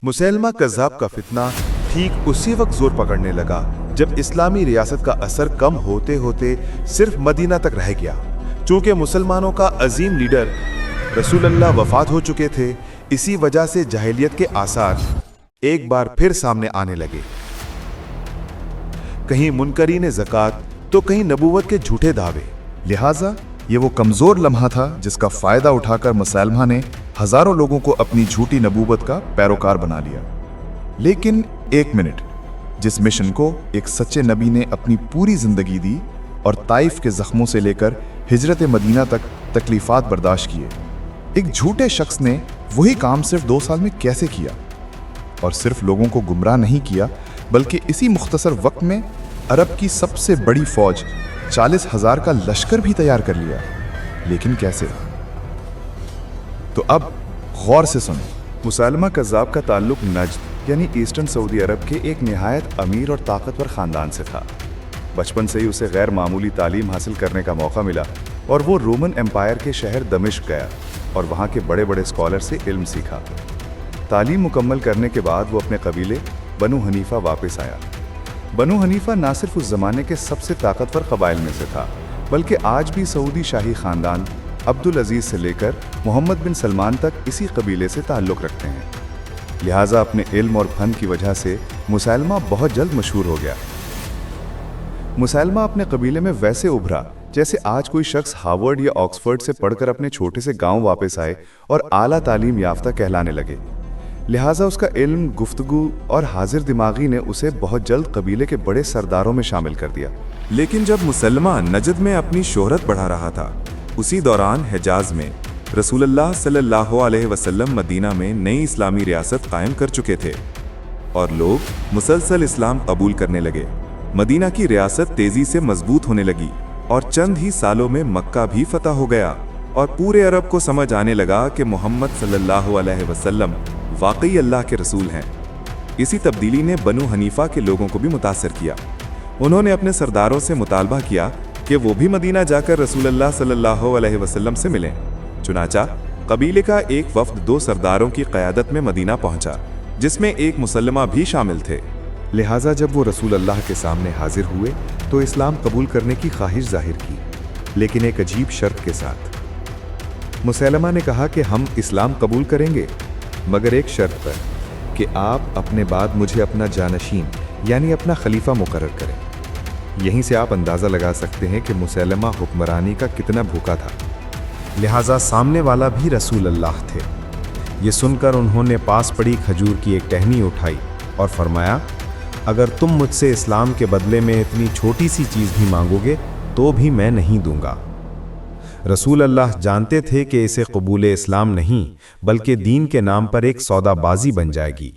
مسیلمہ کذاب کا فتنہ ٹھیک اسی وقت زور پکڑنے لگا جب اسلامی ریاست کا اثر کم ہوتے ہوتے صرف مدینہ تک رہ گیا۔ چونکہ مسلمانوں کا عظیم لیڈر رسول اللہ وفات ہو چکے تھے، اسی وجہ سے جاہلیت کے آثار ایک بار پھر سامنے آنے لگے۔ کہیں منکرین زکوٰۃ تو کہیں نبوت کے جھوٹے دعوے۔ لہٰذا یہ وہ کمزور لمحہ تھا جس کا فائدہ اٹھا کر مسیلمہ نے ہزاروں لوگوں کو اپنی جھوٹی نبوت کا پیروکار بنا لیا۔ لیکن ایک منٹ، جس مشن کو ایک سچے نبی نے اپنی پوری زندگی دی اور طائف کے زخموں سے لے کر ہجرت مدینہ تک تکلیفات برداشت کیے، ایک جھوٹے شخص نے وہی کام صرف 2 سال میں کیسے کیا؟ اور صرف لوگوں کو گمراہ نہیں کیا بلکہ اسی مختصر وقت میں عرب کی سب سے بڑی فوج 40,000 کا لشکر بھی تیار کر لیا۔ لیکن کیسے؟ تو اب غور سے سنیں۔ مسیلمہ کذاب کا تعلق نجد یعنی ایسٹرن سعودی عرب کے ایک نہایت امیر اور طاقتور خاندان سے تھا۔ بچپن سے ہی اسے غیر معمولی تعلیم حاصل کرنے کا موقع ملا اور وہ رومن امپائر کے شہر دمشق گیا اور وہاں کے بڑے بڑے اسکالر سے علم سیکھا۔ تعلیم مکمل کرنے کے بعد وہ اپنے قبیلے بنو حنیفہ واپس آیا۔ بنو حنیفہ نہ صرف اس زمانے کے سب سے طاقتور قبائل میں سے تھا بلکہ آج بھی سعودی شاہی خاندان عبدالعزیز سے لے کر محمد بن سلمان تک اسی قبیلے سے تعلق رکھتے ہیں۔ لہٰذا اپنے علم اور فن کی وجہ سے مسیلمہ بہت جلد مشہور ہو گیا۔ مسیلمہ اپنے قبیلے میں ویسے ابھرا جیسے آج کوئی شخص ہارورڈ یا آکسفورڈ سے پڑھ کر اپنے چھوٹے سے گاؤں واپس آئے اور اعلیٰ تعلیم یافتہ کہلانے لگے۔ لہٰذا اس کا علم، گفتگو اور حاضر دماغی نے اسے بہت جلد قبیلے کے بڑے سرداروں میں شامل کر دیا۔ لیکن جب مسیلمہ نجد میں اپنی شہرت بڑھا رہا تھا، اسی دوران حجاز میں رسول اللہ صلی اللہ علیہ وسلم مدینہ میں نئی اسلامی ریاست قائم کر چکے تھے اور لوگ مسلسل اسلام قبول کرنے لگے۔ مدینہ کی ریاست تیزی سے مضبوط ہونے لگی اور چند ہی سالوں میں مکہ بھی فتح ہو گیا اور پورے عرب کو سمجھ آنے لگا کہ محمد صلی اللہ علیہ وسلم واقعی اللہ کے رسول ہیں۔ اسی تبدیلی نے بنو حنیفہ کے لوگوں کو بھی متاثر کیا۔ انہوں نے اپنے سرداروں سے مطالبہ کیا کہ وہ بھی مدینہ جا کر رسول اللہ صلی اللہ علیہ وسلم سے ملیں۔ چنانچہ قبیلے کا ایک وفد 2 سرداروں کی قیادت میں مدینہ پہنچا، جس میں ایک مسلمہ بھی شامل تھے۔ لہٰذا جب وہ رسول اللہ کے سامنے حاضر ہوئے تو اسلام قبول کرنے کی خواہش ظاہر کی، لیکن ایک عجیب شرط کے ساتھ۔ مسیلمہ نے کہا کہ ہم اسلام قبول کریں گے مگر ایک شرط پر کہ آپ اپنے بعد مجھے اپنا جانشین یعنی اپنا خلیفہ مقرر کریں۔ یہیں سے آپ اندازہ لگا سکتے ہیں کہ مسیلمہ حکمرانی کا کتنا بھوکا تھا۔ لہٰذا سامنے والا بھی رسول اللہ تھے۔ یہ سن کر انہوں نے پاس پڑی کھجور کی ایک ٹہنی اٹھائی اور فرمایا، اگر تم مجھ سے اسلام کے بدلے میں اتنی چھوٹی سی چیز بھی مانگو گے تو بھی میں نہیں دوں گا۔ رسول اللہ جانتے تھے کہ اسے قبول اسلام نہیں بلکہ دین کے نام پر ایک سودا بازی بن جائے گی۔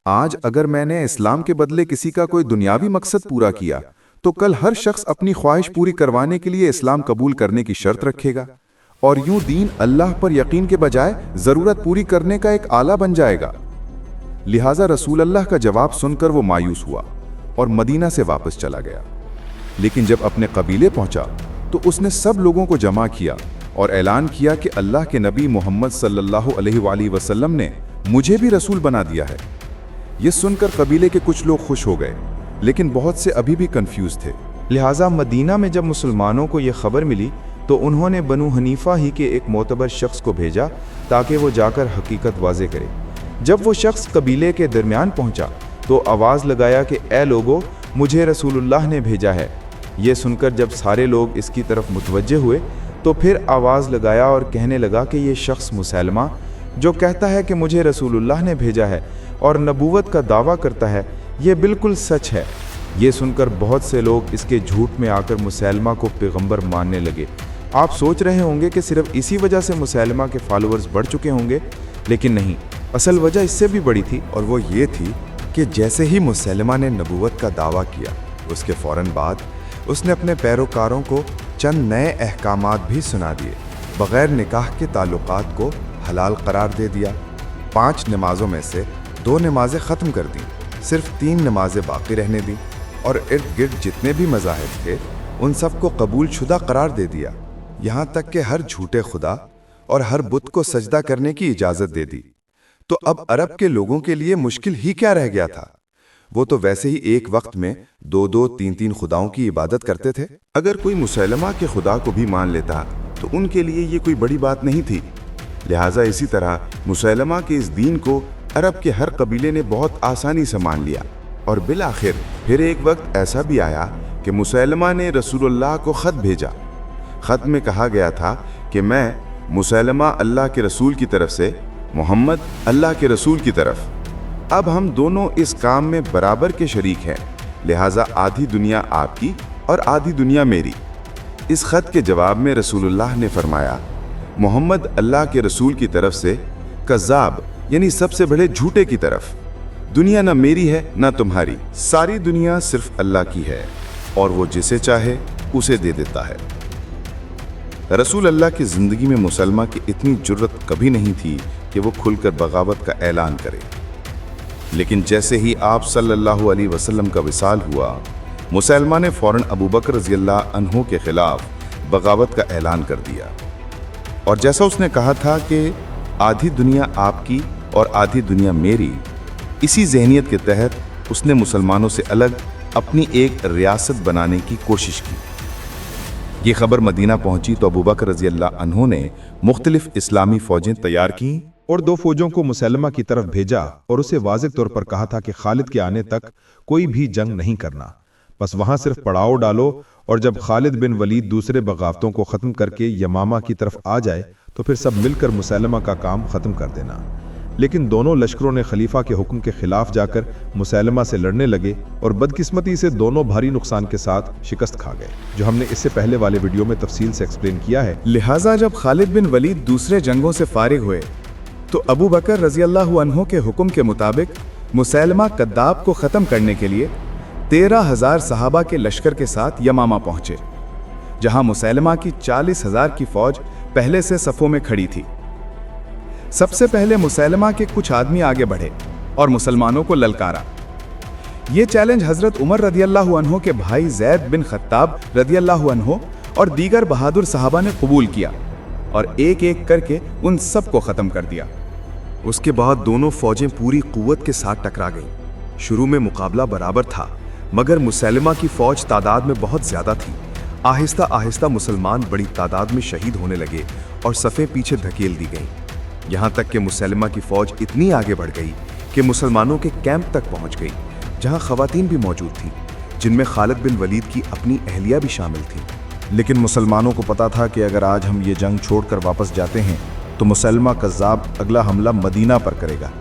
آج اگر میں نے اسلام کے بدلے کسی کا کوئی دنیاوی مقصد پورا کیا تو کل ہر شخص اپنی خواہش پوری کروانے کے لیے اسلام قبول کرنے کی شرط رکھے گا اور یوں دین اللہ پر یقین کے بجائے ضرورت پوری کرنے کا ایک آلہ بن جائے گا۔ لہٰذا رسول اللہ کا جواب سن کر وہ مایوس ہوا اور مدینہ سے واپس چلا گیا۔ لیکن جب اپنے قبیلے پہنچا تو اس نے سب لوگوں کو جمع کیا اور اعلان کیا کہ اللہ کے نبی محمد صلی اللہ علیہ وآلہ وسلم نے مجھے بھی رسول بنا دیا ہے۔ یہ سن کر قبیلے کے کچھ لوگ خوش ہو گئے لیکن بہت سے ابھی بھی کنفیوز تھے۔ لہٰذا مدینہ میں جب مسلمانوں کو یہ خبر ملی تو انہوں نے بنو حنیفہ ہی کے ایک معتبر شخص کو بھیجا تاکہ وہ جا کر حقیقت واضح کرے۔ جب وہ شخص قبیلے کے درمیان پہنچا تو آواز لگایا کہ اے لوگو، مجھے رسول اللہ نے بھیجا ہے۔ یہ سن کر جب سارے لوگ اس کی طرف متوجہ ہوئے تو پھر آواز لگایا اور کہنے لگا کہ یہ شخص مسیلمہ جو کہتا ہے کہ مجھے رسول اللہ نے بھیجا ہے اور نبوت کا دعویٰ کرتا ہے، یہ بالکل سچ ہے۔ یہ سن کر بہت سے لوگ اس کے جھوٹ میں آ کر مسیلمہ کو پیغمبر ماننے لگے۔ آپ سوچ رہے ہوں گے کہ صرف اسی وجہ سے مسیلمہ کے فالوورز بڑھ چکے ہوں گے، لیکن نہیں، اصل وجہ اس سے بھی بڑی تھی، اور وہ یہ تھی کہ جیسے ہی مسیلمہ نے نبوت کا دعویٰ کیا، اس کے فوراً بعد اس نے اپنے پیروکاروں کو چند نئے احکامات بھی سنا دیے۔ بغیر نکاح کے تعلقات کو حلال قرار دے دیا، 5 نمازوں میں سے 2 نمازیں ختم کر دیں، صرف 3 نمازیں باقی رہنے دیں، اور ارد گرد جتنے بھی مذاہب تھے ان سب کو قبول شدہ قرار دے دیا، یہاں تک کہ ہر جھوٹے خدا اور ہر بت کو سجدہ کرنے کی اجازت دے دی۔ तो अब अरब के लोगों के लिए मुश्किल ही क्या रह गया था। वो तो वैसे ही एक वक्त में 2-2, 3-3 खुदाओं की इबादत करते थे। अगर कोई मुसैलमा के खुदा को भी मान लेता तो उनके लिए ये कोई बड़ी बात नहीं थी। लिहाजा इसी तरह मुसैलमा के इस दीन को अरब के हर कबीले ने बहुत आसानी से मान लिया। और बिल आखिर फिर एक वक्त ऐसा भी आया कि मुसैलमा ने रसूलुल्लाह को ख़त भेजा। ख़त में कहा गया था कि मैं मुसैलमा अल्लाह के रसूल की तरफ से, मोहम्मद अल्लाह के रसूल की तरफ। अब हम दोनों इस काम में बराबर के शरीक हैं, लिहाजा आधी दुनिया आपकी और आधी दुनिया मेरी। इस ख़त के जवाब में रसूलुल्लाह ने फरमाया, मोहम्मद अल्लाह के रसूल की तरफ से कज़्ज़ाब यानी सबसे बड़े झूठे की तरफ। दुनिया ना मेरी है ना तुम्हारी, सारी दुनिया सिर्फ अल्लाह की है और वो जिसे चाहे उसे दे देता है। रसूल अल्लाह की ज़िंदगी में मुसलमा की इतनी जुर्रत कभी नहीं थी कि वो खुलकर बगावत का ऐलान करे, लेकिन जैसे ही आप सल्लल्लाहु अलैहि वसल्लम का विसाल हुआ, मुसलमा ने फ़ौरन अबू बकर रज़ियल्लाहु अन्हु के ख़िलाफ़ बगावत का ऐलान कर दिया। और जैसा उसने कहा था कि आधी दुनिया आपकी और आधी दुनिया मेरी, इसी जहनियत के तहत उसने मुसलमानों से अलग अपनी एक रियासत बनाने की कोशिश की। ये खबर मदीना पहुंची तो अबू बकर रज़ियल्लाहु अन्हु ने मुख्तलिफ इस्लामी फ़ौजें तैयार की और 2 फौजों को मुसैलमा की तरफ भेजा और उसे वाज़ेह तौर पर कहा था कि खालिद के आने तक कोई भी जंग नहीं करना, बस वहां सिर्फ पड़ाव डालो और जब खालिद बिन वलीद दूसरे बगावतों को ख़त्म करके यमामा की तरफ आ जाए तो फिर सब मिलकर मुसैलमा का काम ख़त्म कर देना। लेकिन दोनों लश्करों ने खलीफा के हुक्म के खिलाफ जाकर मुसैलमा से लड़ने लगे और बदकिस्मती से दोनों भारी नुकसान के साथ शिकस्त खा गए, जो हमने इससे पहले वाले वीडियो में तफसील से एक्सप्लेन किया है। लिहाजा जब खालिद बिन वलीद दूसरे जंगों से फारिग हुए तो अबू बकर रज़ियल्लाहु अन्हु के हुक्म के मुताबिक मुसैलमा कद्दाब को ख़त्म करने के लिए 13,000 सहाबा के लश्कर के साथ यमामा पहुंचे, जहां मुसैलमा की 40,000 की फौज पहले से सफ़ों में खड़ी थी। सबसे पहले मुसैलमा के कुछ आदमी आगे बढ़े और मुसलमानों को ललकारा। ये चैलेंज हज़रत उमर रदियल्लाहु अन्हु के भाई ज़ैद बिन खत्ताब रदियल्लाहु अन्हु और दीगर बहादुर सहाबा ने कबूल किया और एक एक करके उन सब को ख़त्म कर दिया। उसके बाद दोनों फौजें पूरी कुव्वत के साथ टकरा गईं। शुरू में मुकाबला बराबर था, मगर मुसैलमा की फौज तादाद में बहुत ज़्यादा थी। आहिस्ता आहिस्ता मुसलमान बड़ी तादाद में शहीद होने लगे और सफ़ें पीछे धकेल दी गईं। यहाँ तक कि मुसैलमा की फौज इतनी आगे बढ़ गई कि मुसलमानों के कैंप तक पहुँच गई, जहाँ ख़वातीन भी मौजूद थीं, जिनमें खालिद बिन वलीद की अपनी अहलिया भी शामिल थी। लेकिन मुसलमानों को पता था कि अगर आज हम ये जंग छोड़कर वापस जाते हैं तो मुसलमा कज़्ज़ाब अगला हमला मदीना पर करेगा।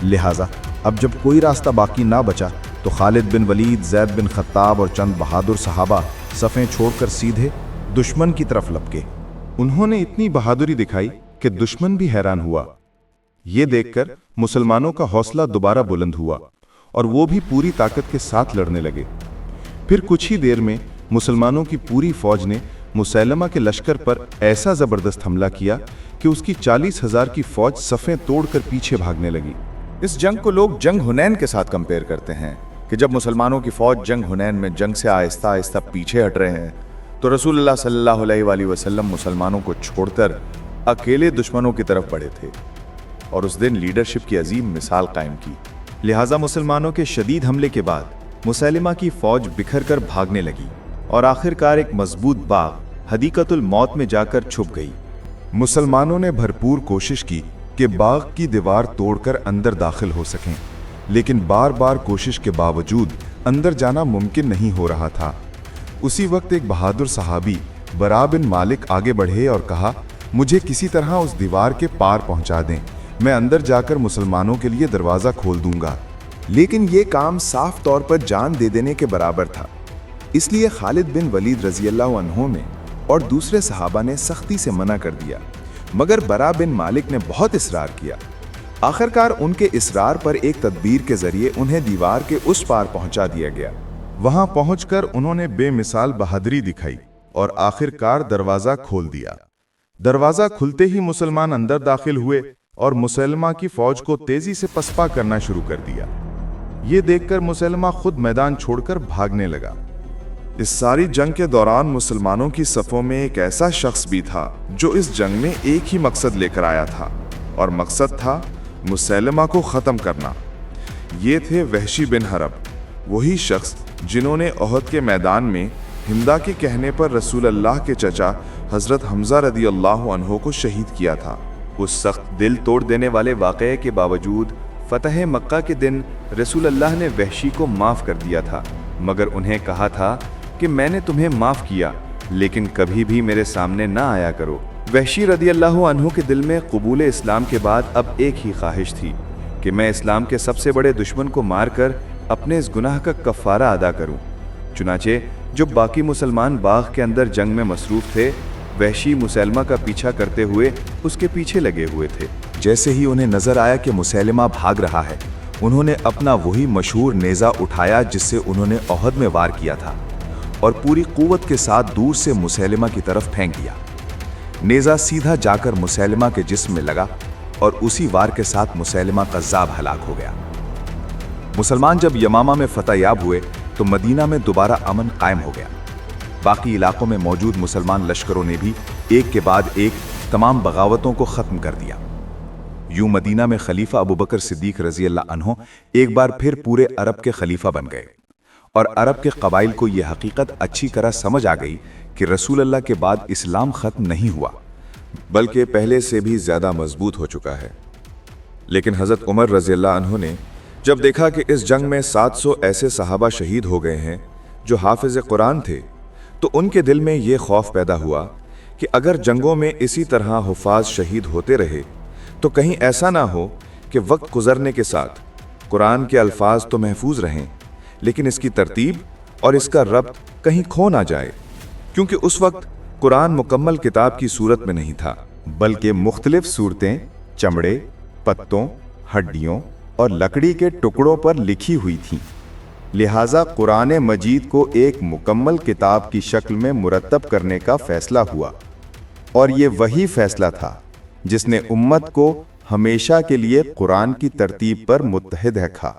लिहाजा अब जब कोई रास्ता बाकी ना बचा तो खालिद बिन वलीद, ज़ैद बिन खत्ताब और चंद बहादुर सहाबा सफ़ें छोड़कर सीधे दुश्मन की तरफ लपके। उन्होंने इतनी बहादुरी दिखाई कि दुश्मन भी हैरान हुआ। ये देखकर मुसलमानों का हौसला दोबारा बुलंद हुआ और वो भी पूरी ताकत के साथ लड़ने लगे। फिर कुछ ही देर में मुसलमानों की पूरी फौज ने मुसैलमा के लश्कर पर ऐसा ज़बरदस्त हमला किया कि उसकी 40,000 की फौज सफ़ें तोड़कर पीछे भागने लगी। इस जंग को लोग जंग हुनैन के साथ कंपेयर करते हैं कि जब मुसलमानों की फौज जंग हुनैन में जंग से आहिस्ता आहिस्ता पीछे हट रहे हैं तो रसूलुल्लाह सल्लल्लाहु अलैहि वसल्लम मुसलमानों को छोड़कर अकेले दुश्मनों की तरफ बढ़े थे और उस दिन लीडरशिप की अजीम मिसाल कायम की। लिहाजा मुसलमानों के शदीद हमले के बाद मुसैलमा की फौज बिखर कर भागने लगी और आखिरकार एक मजबूत बाग हदीकतुल मौत में जाकर छुप गई। मुसलमानों ने भरपूर कोशिश की कि बाग की दीवार तोड़कर अंदर दाखिल हो सकें, लेकिन बार बार कोशिश के बावजूद अंदर जाना मुमकिन नहीं हो रहा था। उसी वक्त एक बहादुर सहाबी बरा बिन मालिक आगे बढ़े और कहा, मुझे किसी तरह उस दीवार के पार पहुंचा दें, मैं अंदर जाकर मुसलमानों के लिए दरवाज़ा खोल दूंगा। लेकिन ये काम साफ तौर पर जान दे देने के बराबर था, इसलिए खालिद बिन वलीद रज़ियल्लाहु अन्हु ने और दूसरे सहाबा ने सख्ती से मना कर दिया, मगर बरा बिन मालिक ने बहुत इसरार किया। आखिरकार उनके इसरार पर एक तदबीर के जरिए उन्हें दीवार के उस पार पहुंचा दिया गया। वहां पहुंचकर उन्होंने बेमिसाल बहादुरी दिखाई और आखिरकार दरवाज़ा खोल दिया। दरवाज़ा खुलते ही मुसलमान अंदर दाखिल हुए और मुसलमा की फौज को तेजी से पसपा करना शुरू कर दिया। ये देखकर मुसलमा खुद मैदान छोड़कर भागने लगा। इस सारी जंग के दौरान मुसलमानों की सफ़ों में एक ऐसा शख्स भी था जो इस जंग में एक ही मकसद लेकर आया था, और मकसद था मुसैलमा को ख़त्म करना। ये थे वहशी बिन हरब, वही शख्स जिन्होंने ओहद के मैदान में हिंदा के कहने पर रसूल अल्लाह के चचा हज़रत हमज़ा रदी अल्लाह अन्हो को शहीद किया था। उस सख्त दिल तोड़ देने वाले वाक़ये के बावजूद फ़तह मक्का के दिन रसूल अल्लाह ने वहशी को माफ़ कर दिया था, मगर उन्हें कहा था कि मैंने तुम्हें माफ़ किया, लेकिन कभी भी मेरे सामने ना आया करो। वहशी रदी अल्लाह अन्हु के दिल में कबूल इस्लाम के बाद अब एक ही ख्वाहिश थी कि मैं इस्लाम के सबसे बड़े दुश्मन को मारकर अपने इस गुनाह का कफ़ारा अदा करूं। चुनाचे जो बाकी मुसलमान बाग के अंदर जंग में मसरूफ़ थे, वहशी मुसैलमा का पीछा करते हुए उसके पीछे लगे हुए थे। जैसे ही उन्हें नजर आया कि मुसैलमा भाग रहा है, उन्होंने अपना वही मशहूर नेज़ा उठाया जिससे उन्होंने ओहद में वार किया था और पूरी कुव्वत के साथ दूर से मुसैलमा की तरफ फेंक दिया। नेज़ा सीधा जाकर मुसैलमा के जिस्म में लगा और उसी वार के साथ मुसैलमा कज़्ज़ाब हलाक हो गया। मुसलमान जब यमामा में फतह याब हुए तो मदीना में दोबारा अमन कायम हो गया। बाकी इलाकों में मौजूद मुसलमान लश्करों ने भी एक के बाद एक तमाम बगावतों को ख़त्म कर दिया। यूं मदीना में खलीफा अबू बकर सिद्दीक रज़ी अल्लाह अन्हो एक बार फिर पूरे अरब के खलीफा बन गए और अरब के कबाइल को यह हकीकत अच्छी तरह समझ आ गई कि रसूल अल्लाह के बाद इस्लाम ख़त्म नहीं हुआ, बल्कि पहले से भी ज़्यादा मजबूत हो चुका है। लेकिन हज़रत उमर रज़ी अल्लाह अन्हु ने जब देखा कि इस जंग में 700 ऐसे सहाबा शहीद हो गए हैं जो हाफिज़ कुरान थे, तो उनके दिल में ये खौफ पैदा हुआ कि अगर जंगों में इसी तरह हुफ़ाज़ शहीद होते रहे तो कहीं ऐसा ना हो कि वक्त गुजरने के साथ कुरान के अल्फाज तो महफूज रहें, लेकिन इसकी तरतीब और इसका रब्त कहीं खो ना जाए, क्योंकि उस वक्त कुरान मुकम्मल किताब की सूरत में नहीं था, बल्कि मुख्तलिफ सूरतें चमड़े, पत्तों, हड्डियों और लकड़ी के टुकड़ों पर लिखी हुई थीं। लिहाजा कुरान मजीद को एक मुकम्मल किताब की शक्ल में मुरतब करने का फैसला हुआ, और ये वही फैसला था जिसने उम्मत को हमेशा के लिए कुरान की तरतीब पर मुत्तहिद रखा।